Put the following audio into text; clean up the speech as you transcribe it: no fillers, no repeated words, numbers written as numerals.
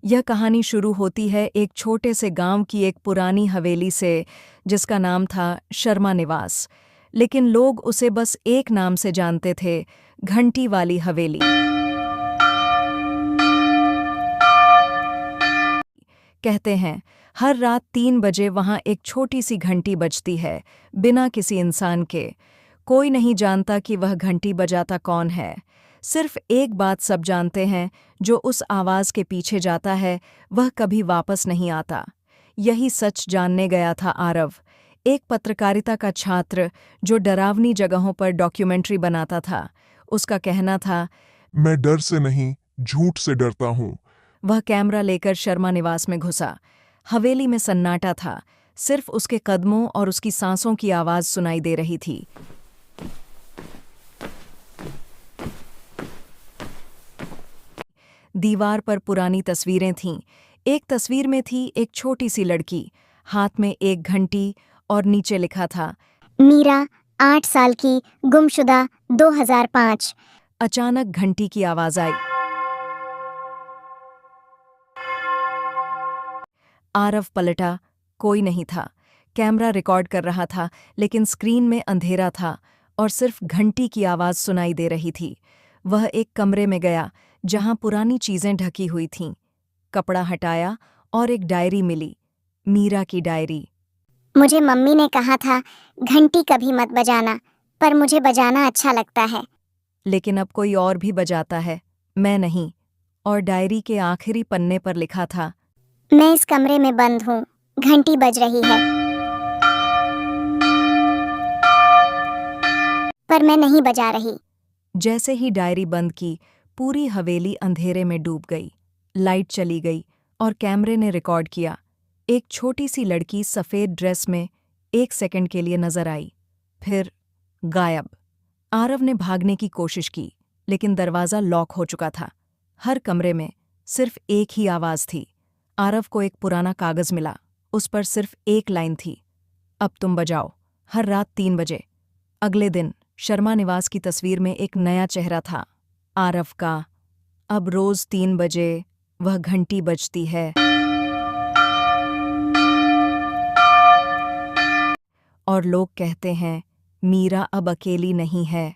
यह कहानी शुरू होती है एक छोटे से गांव की एक पुरानी हवेली से जिसका नाम था शर्मा निवास। लेकिन लोग उसे बस एक नाम से जानते थे, घंटी वाली हवेली। कहते हैं हर रात 3 बजे वहां एक छोटी सी घंटी बजती है, बिना किसी इंसान के। कोई नहीं जानता कि वह घंटी बजाता कौन है। सिर्फ एक बात सब जानते हैं, जो उस आवाज के पीछे जाता है वह कभी वापस नहीं आता। यही सच जानने गया था आरव, एक पत्रकारिता का छात्र जो डरावनी जगहों पर डॉक्यूमेंट्री बनाता था। उसका कहना था, मैं डर से नहीं, झूठ से डरता हूँ। वह कैमरा लेकर शर्मा निवास में घुसा। हवेली में सन्नाटा था, सिर्फ उसके कदमों और उसकी सांसों की आवाज सुनाई दे रही थी। दीवार पर पुरानी तस्वीरें थीं। एक तस्वीर में थी एक छोटी सी लड़की, हाथ में एक घंटी, और नीचे लिखा था, मीरा, 8 साल की, गुमशुदा, 2005। अचानक घंटी की आवाज आई। आरव पलटा, कोई नहीं था। कैमरा रिकॉर्ड कर रहा था, लेकिन स्क्रीन में अंधेरा था और सिर्फ घंटी की आवाज सुनाई दे रही थी। वह एक कमरे में गया जहां पुरानी चीजें ढकी हुई थीं। कपड़ा हटाया और एक डायरी मिली, मीरा की डायरी। मुझे मम्मी ने कहा था घंटी कभी मत बजाना, पर मुझे बजाना अच्छा लगता है। लेकिन अब कोई और भी बजाता है, मैं नहीं। और डायरी के आखिरी पन्ने पर लिखा था, मैं इस कमरे में बंद हूँ, घंटी बज रही है, पर मैं नहीं बजा रही। जैसे ही डायरी बंद की, पूरी हवेली अंधेरे में डूब गई। लाइट चली गई और कैमरे ने रिकॉर्ड किया। एक छोटी सी लड़की सफ़ेद ड्रेस में 1 सेकंड के लिए नजर आई, फिर गायब। आरव ने भागने की कोशिश की, लेकिन दरवाज़ा लॉक हो चुका था। हर कमरे में सिर्फ एक ही आवाज़ थी। आरव को एक पुराना कागज़ मिला, उस पर सिर्फ एक लाइन थी, अब तुम बजाओ, हर रात 3 बजे। अगले दिन शर्मा निवास की तस्वीर में एक नया चेहरा था, आरव का। अब रोज 3 बजे वह घंटी बजती है और लोग कहते हैं मीरा अब अकेली नहीं है।